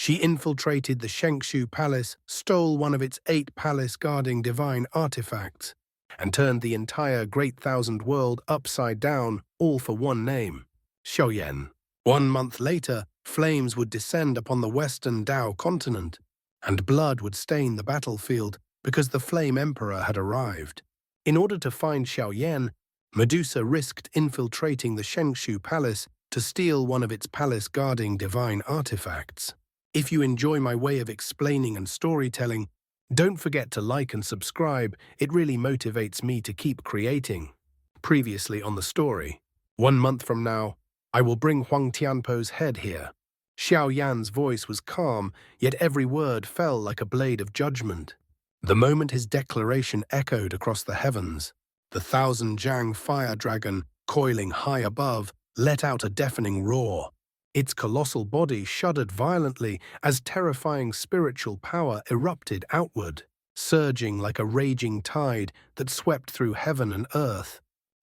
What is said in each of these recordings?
She infiltrated the Xianxia palace, stole one of its 8 palace-guarding divine artifacts, and turned the entire Great Thousand World upside down, all for one name, Xiaoyan. 1 month later, flames would descend upon the western Dao continent, and blood would stain the battlefield because the Flame Emperor had arrived. In order to find Xiaoyan, Medusa risked infiltrating the Xianxia palace to steal one of its palace-guarding divine artifacts. If you enjoy my way of explaining and storytelling, don't forget to like and subscribe. It really motivates me to keep creating. Previously on the story, 1 month from now, I will bring Huang Tianpo's head here. Xiao Yan's voice was calm, yet every word fell like a blade of judgment. The moment his declaration echoed across the heavens, the 1,000-Jiang fire dragon, coiling high above, let out a deafening roar. Its colossal body shuddered violently as terrifying spiritual power erupted outward, surging like a raging tide that swept through heaven and earth.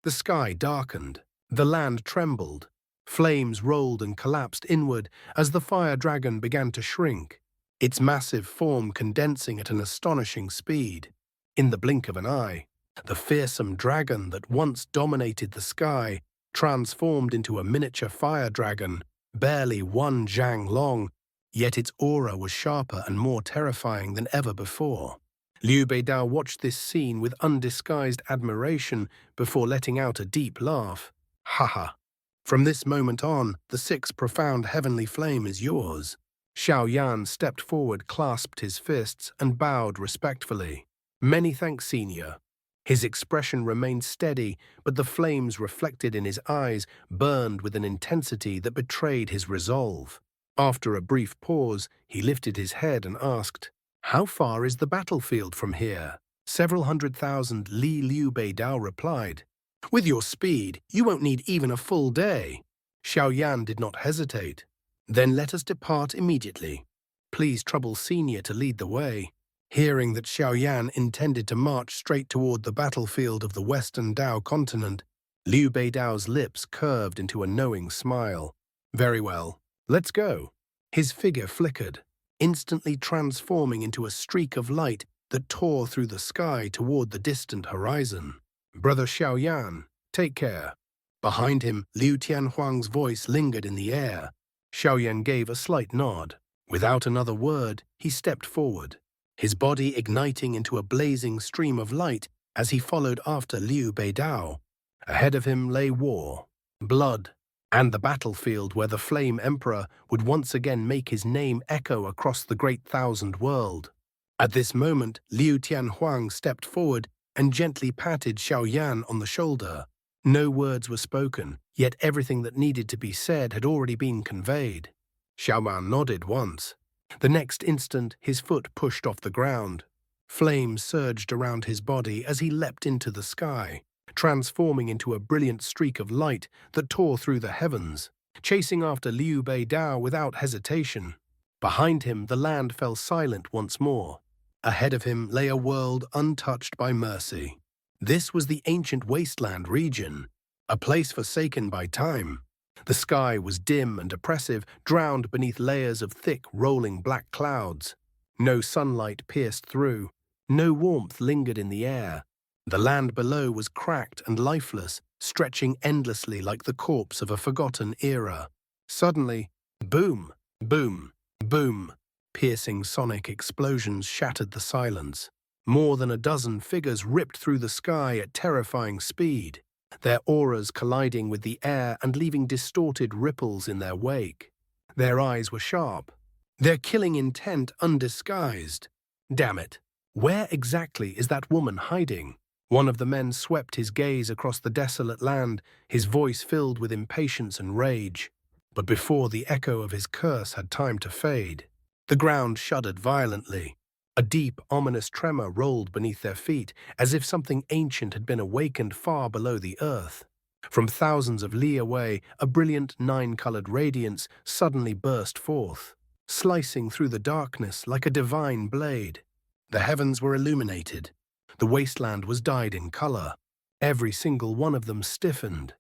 The sky darkened, the land trembled, flames rolled and collapsed inward as the fire dragon began to shrink, its massive form condensing at an astonishing speed. In the blink of an eye, the fearsome dragon that once dominated the sky transformed into a miniature fire dragon, barely 1 jiang long, yet its aura was sharper and more terrifying than ever before. Liu Beidao watched this scene with undisguised admiration before letting out a deep laugh. "Ha! From this moment on, the 6th profound heavenly flame is yours." Xiao Yan stepped forward, clasped his fists, and bowed respectfully. "Many thanks, Senior." His expression remained steady, but the flames reflected in his eyes burned with an intensity that betrayed his resolve. After a brief pause, he lifted his head and asked, "How far is the battlefield from here?" "Several 100,000, Liu Beidao replied. "With your speed, you won't need even a full day." Xiao Yan did not hesitate. "Then let us depart immediately. Please trouble Senior to lead the way." Hearing that Xiao Yan intended to march straight toward the battlefield of the western Dao continent, Liu Beidao's lips curved into a knowing smile. "Very well, let's go." His figure flickered, instantly transforming into a streak of light that tore through the sky toward the distant horizon. "Brother Xiao Yan, take care." Behind him, Liu Tianhuang's voice lingered in the air. Xiao Yan gave a slight nod. Without another word, he stepped forward, his body igniting into a blazing stream of light as he followed after Liu Beidao. Ahead of him lay war, blood, and the battlefield where the Flame Emperor would once again make his name echo across the Great Thousand World. At this moment, Liu Tianhuang stepped forward and gently patted Xiao Yan on the shoulder. No words were spoken, yet everything that needed to be said had already been conveyed. Xiao Yan nodded once. The next instant, his foot pushed off the ground. Flames surged around his body as he leapt into the sky, transforming into a brilliant streak of light that tore through the heavens, chasing after Liu Beidao without hesitation. Behind him, the land fell silent once more. Ahead of him lay a world untouched by mercy. This was the ancient wasteland region, a place forsaken by time. The sky was dim and oppressive, drowned beneath layers of thick, rolling black clouds. No sunlight pierced through. No warmth lingered in the air. The land below was cracked and lifeless, stretching endlessly like the corpse of a forgotten era. Suddenly, boom, boom, boom. Piercing sonic explosions shattered the silence. More than a dozen figures ripped through the sky at terrifying speed, their auras colliding with the air and leaving distorted ripples in their wake. Their eyes were sharp, their killing intent undisguised. "Damn it! Where exactly is that woman hiding?" One of the men swept his gaze across the desolate land, his voice filled with impatience and rage. But before the echo of his curse had time to fade, the ground shuddered violently. A deep, ominous tremor rolled beneath their feet, as if something ancient had been awakened far below the earth. From thousands of li away, a brilliant 9-colored radiance suddenly burst forth, slicing through the darkness like a divine blade. The heavens were illuminated. The wasteland was dyed in color. Every single one of them stiffened.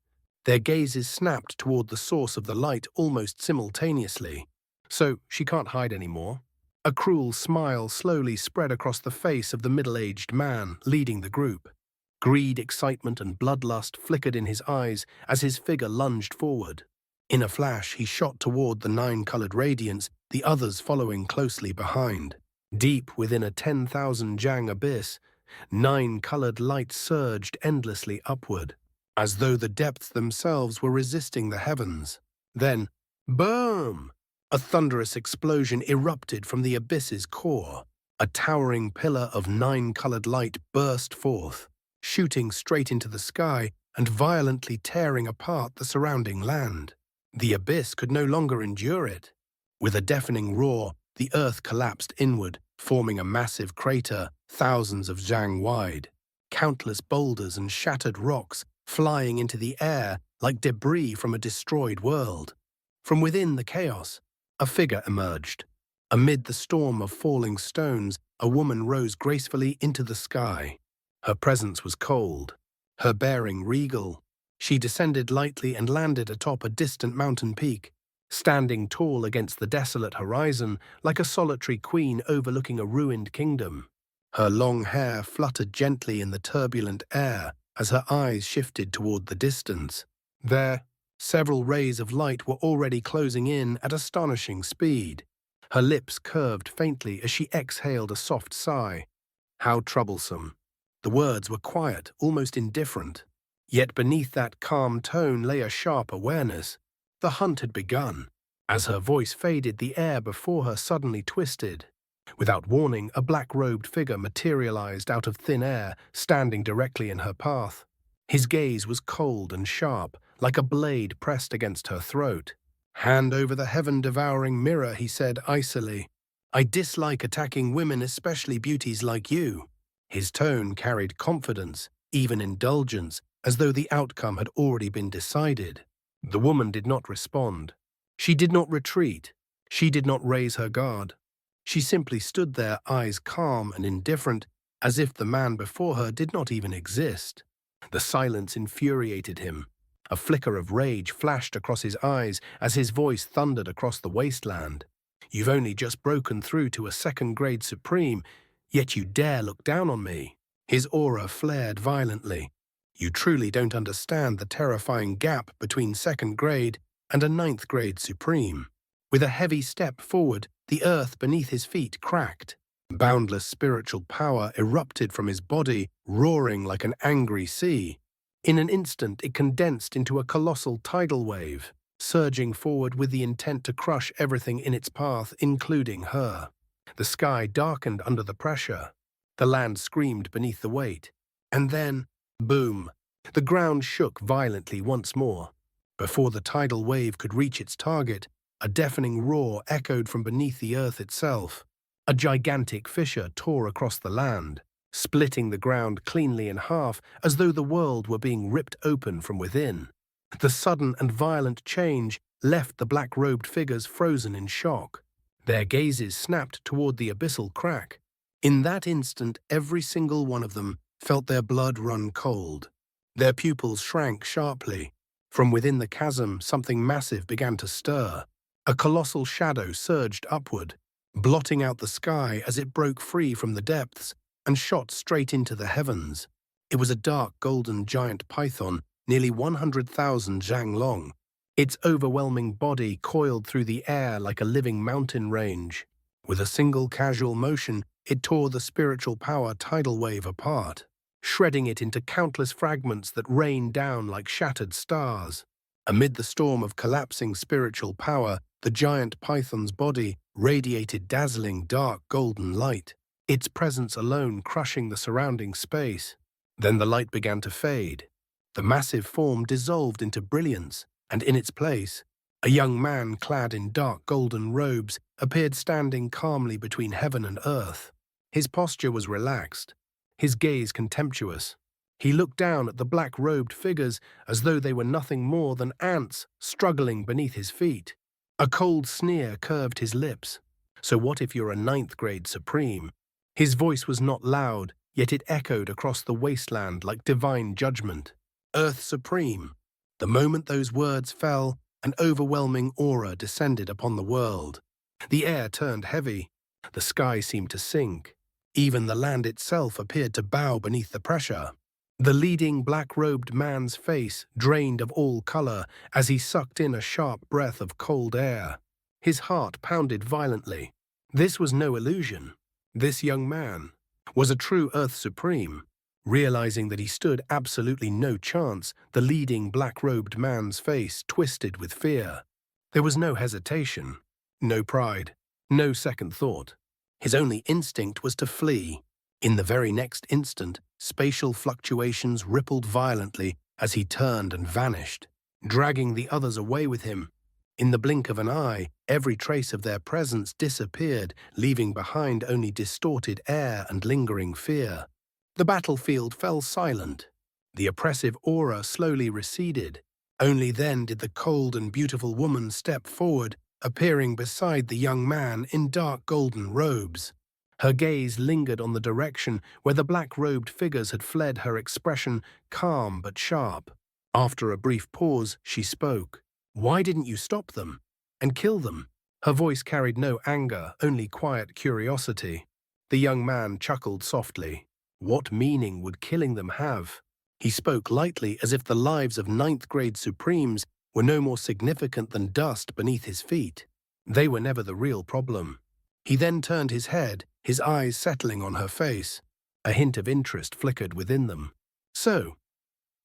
Their gazes snapped toward the source of the light almost simultaneously. So she can't hide anymore. A cruel smile slowly spread across the face of the middle-aged man leading the group. Greed, excitement, and bloodlust flickered in his eyes as his figure lunged forward. In a flash, he shot toward the 9-colored radiance, the others following closely behind. Deep within a 10,000 jang abyss, 9-colored light surged endlessly upward, as though the depths themselves were resisting the heavens. Then, boom! A thunderous explosion erupted from the abyss's core. A towering pillar of 9-colored light burst forth, shooting straight into the sky and violently tearing apart the surrounding land. The abyss could no longer endure it. With a deafening roar, the earth collapsed inward, forming a massive crater thousands of zhang wide. Countless boulders and shattered rocks flying into the air like debris from a destroyed world. From within the chaos, a figure emerged. Amid the storm of falling stones, a woman rose gracefully into the sky. Her presence was cold, her bearing regal. She descended lightly and landed atop a distant mountain peak, standing tall against the desolate horizon like a solitary queen overlooking a ruined kingdom. Her long hair fluttered gently in the turbulent air as her eyes shifted toward the distance. There, several rays of light were already closing in at astonishing speed. Her lips curved faintly as she exhaled a soft sigh. How troublesome. The words were quiet, almost indifferent. Yet beneath that calm tone lay a sharp awareness. The hunt had begun. As her voice faded, the air before her suddenly twisted. Without warning, a black-robed figure materialized out of thin air, standing directly in her path. His gaze was cold and sharp, like a blade pressed against her throat. "Hand over the heaven-devouring mirror," he said icily. "I dislike attacking women, especially beauties like you." His tone carried confidence, even indulgence, as though the outcome had already been decided. The woman did not respond. She did not retreat. She did not raise her guard. She simply stood there, eyes calm and indifferent, as if the man before her did not even exist. The silence infuriated him. A flicker of rage flashed across his eyes as his voice thundered across the wasteland. "You've only just broken through to a second-grade supreme, yet you dare look down on me." His aura flared violently. "You truly don't understand the terrifying gap between second grade and a 9th-grade supreme." With a heavy step forward, the earth beneath his feet cracked. Boundless spiritual power erupted from his body, roaring like an angry sea. In an instant, it condensed into a colossal tidal wave, surging forward with the intent to crush everything in its path, including her. The sky darkened under the pressure. The land screamed beneath the weight. And then, boom! The ground shook violently once more. Before the tidal wave could reach its target, a deafening roar echoed from beneath the earth itself. A gigantic fissure tore across the land, splitting the ground cleanly in half as though the world were being ripped open from within. The sudden and violent change left the black-robed figures frozen in shock. Their gazes snapped toward the abyssal crack. In that instant, every single one of them felt their blood run cold. Their pupils shrank sharply. From within the chasm, something massive began to stir. A colossal shadow surged upward, blotting out the sky as it broke free from the depths and shot straight into the heavens. It was a dark golden giant python, nearly 100,000 zhang long. Its overwhelming body coiled through the air like a living mountain range. With a single casual motion, it tore the spiritual power tidal wave apart, shredding it into countless fragments that rained down like shattered stars. Amid the storm of collapsing spiritual power, the giant python's body radiated dazzling dark golden light, its presence alone crushing the surrounding space. Then the light began to fade. The massive form dissolved into brilliance, and in its place, a young man clad in dark golden robes appeared standing calmly between heaven and earth. His posture was relaxed, his gaze contemptuous. He looked down at the black-robed figures as though they were nothing more than ants struggling beneath his feet. A cold sneer curved his lips. "So what if you're a 9th-grade supreme?" His voice was not loud, yet it echoed across the wasteland like divine judgment. "Earth Supreme." The moment those words fell, an overwhelming aura descended upon the world. The air turned heavy. The sky seemed to sink. Even the land itself appeared to bow beneath the pressure. The leading black-robed man's face drained of all color as he sucked in a sharp breath of cold air. His heart pounded violently. This was no illusion. This young man was a true Earth Supreme. Realizing that he stood absolutely no chance, the leading black-robed man's face twisted with fear. There was no hesitation, no pride, no second thought. His only instinct was to flee. In the very next instant, spatial fluctuations rippled violently as he turned and vanished, dragging the others away with him. In the blink of an eye, every trace of their presence disappeared, leaving behind only distorted air and lingering fear. The battlefield fell silent. The oppressive aura slowly receded. Only then did the cold and beautiful woman step forward, appearing beside the young man in dark golden robes. Her gaze lingered on the direction where the black-robed figures had fled, her expression calm but sharp. After a brief pause, she spoke. "Why didn't you stop them and kill them?" Her voice carried no anger, only quiet curiosity. The young man chuckled softly. What meaning would killing them have? He spoke lightly, as if the lives of ninth-grade Supremes were no more significant than dust beneath his feet. They were never the real problem. He then turned his head, his eyes settling on her face. A hint of interest flickered within them. "So,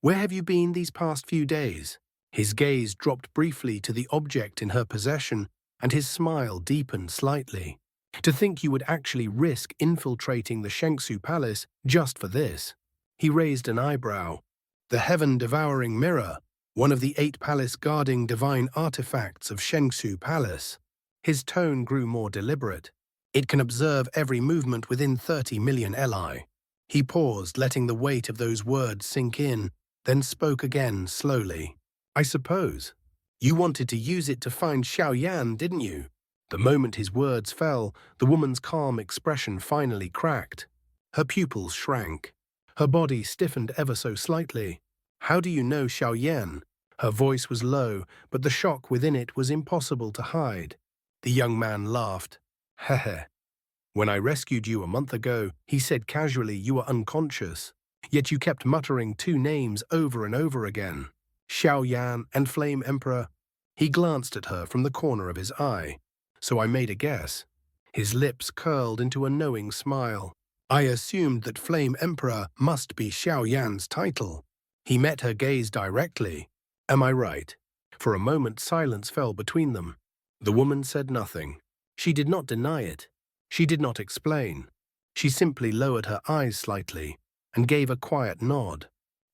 where have you been these past few days?" His gaze dropped briefly to the object in her possession, and his smile deepened slightly. "To think you would actually risk infiltrating the Xianxia palace just for this." He raised an eyebrow. "The Heaven-Devouring mirror, one of the 8 palace-guarding divine artifacts of Xianxia palace." His tone grew more deliberate. "It can observe every movement within 30 million Li." He paused, letting the weight of those words sink in, then spoke again slowly. "I suppose you wanted to use it to find Xiao, didn't you?" The moment his words fell, the woman's calm expression finally cracked. Her pupils shrank. Her body stiffened ever so slightly. "How do you know Xiao?" Her voice was low, but the shock within it was impossible to hide. The young man laughed. "Hehe. When I rescued you a month ago, he said casually you were unconscious. Yet you kept muttering 2 names over and over again. Xiao and Flame Emperor." He glanced at her from the corner of his eye. "So I made a guess." His lips curled into a knowing smile. "I assumed that Flame Emperor must be Xiao's title." He met her gaze directly. "Am I right?" For a moment silence fell between them. The woman said nothing. She did not deny it. She did not explain. She simply lowered her eyes slightly and gave a quiet nod.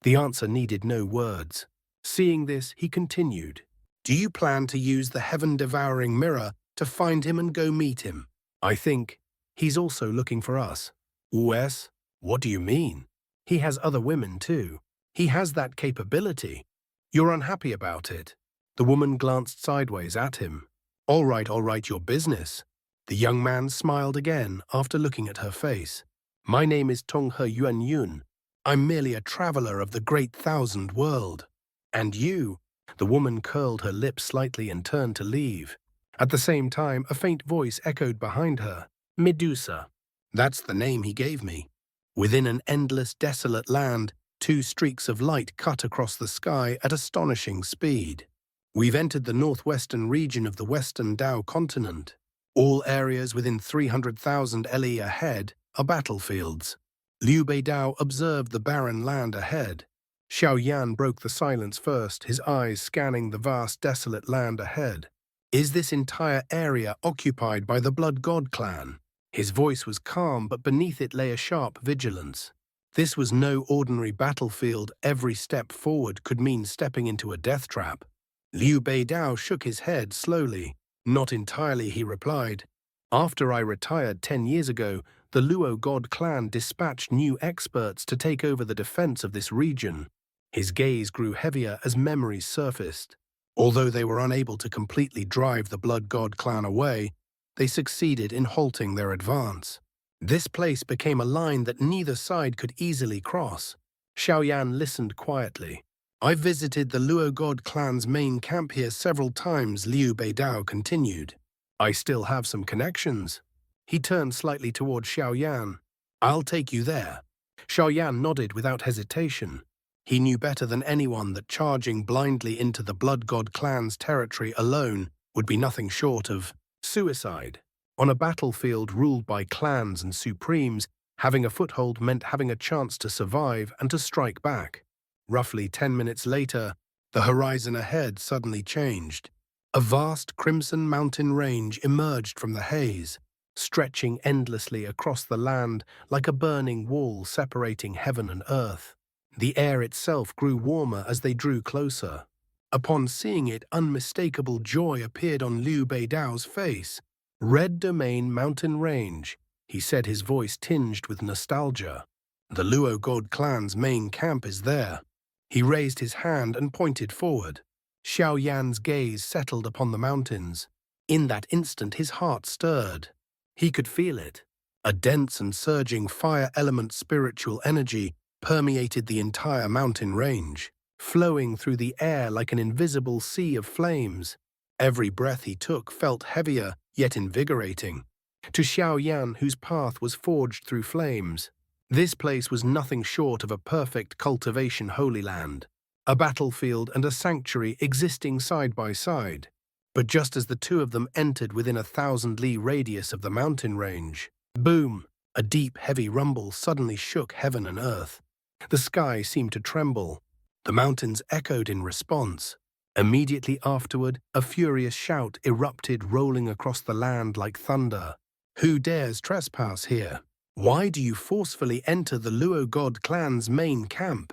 The answer needed no words. Seeing this, he continued. "Do you plan to use the Heaven-Devouring mirror to find him and go meet him?" "I think he's also looking for us." "Yes? What do you mean?" "He has other women too. He has that capability." "You're unhappy about it?" The woman glanced sideways at him. All right, your business." The young man smiled again after looking at her face. "My name is Donghua Yuan. I'm merely a traveler of the great 1,000 world." "And you?" The woman curled her lips slightly and turned to leave. At the same time, a faint voice echoed behind her. "Medusa. That's the name he gave me." Within an endless, desolate land, 2 streaks of light cut across the sky at astonishing speed. "We've entered the northwestern region of the Western Dao continent. All areas within 300,000 Li ahead are battlefields." Liu Beidao observed the barren land ahead. Xiao broke the silence first, his eyes scanning the vast, desolate land ahead. "Is this entire area occupied by the Blood God clan?" His voice was calm, but beneath it lay a sharp vigilance. This was no ordinary battlefield. Every step forward could mean stepping into a death trap. Liu Beidao shook his head slowly. "Not entirely," he replied. "After I retired 10 years ago, the Luo God clan dispatched new experts to take over the defense of this region." His gaze grew heavier as memories surfaced. Although they were unable to completely drive the Blood God clan away, they succeeded in halting their advance. This place became a line that neither side could easily cross. Xiao listened quietly. "I've visited the Luo God clan's main camp here several times," Liu Beidao continued. I still have some connections. He turned slightly toward Xiaoyan. I'll take you there. Xiaoyan nodded without hesitation. He knew better than anyone that charging blindly into the Blood God clan's territory alone would be nothing short of suicide. On a battlefield ruled by clans and supremes, having a foothold meant having a chance to survive and to strike back. Roughly 10 minutes later, the horizon ahead suddenly changed. A vast crimson mountain range emerged from the haze, stretching endlessly across the land like a burning wall separating heaven and earth. The air itself grew warmer as they drew closer. Upon seeing it, unmistakable joy appeared on Liu Beidao's face. Red Domain Mountain Range, he said, his voice tinged with nostalgia. The Luo God clan's main camp is there. He raised his hand and pointed forward. Xiao Yan's gaze settled upon the mountains. In that instant his heart stirred. He could feel it. A dense and surging fire element spiritual energy permeated the entire mountain range, flowing through the air like an invisible sea of flames. Every breath he took felt heavier, yet invigorating. To Xiao Yan, whose path was forged through flames, this place was nothing short of a perfect cultivation holy land, a battlefield and a sanctuary existing side by side. But just as the two of them entered within a 1,000-li radius of the mountain range, boom, a deep, heavy rumble suddenly shook heaven and earth. The sky seemed to tremble. The mountains echoed in response. Immediately afterward, a furious shout erupted, rolling across the land like thunder. Who dares trespass here? Why do you forcefully enter the Luo God clan's main camp?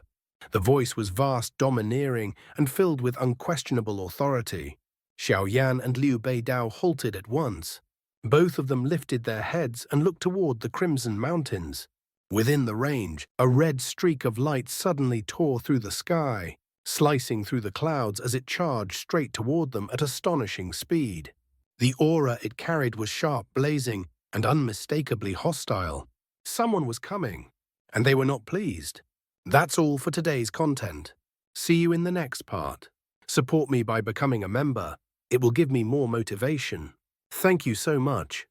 The voice was vast, domineering, and filled with unquestionable authority. Xiao Yan and Liu Beidao halted at once. Both of them lifted their heads and looked toward the Crimson Mountains. Within the range, a red streak of light suddenly tore through the sky, slicing through the clouds as it charged straight toward them at astonishing speed. The aura it carried was sharp, blazing, and unmistakably hostile. Someone was coming, and they were not pleased. That's all for today's content. See you in the next part. Support me by becoming a member. It will give me more motivation. Thank you so much.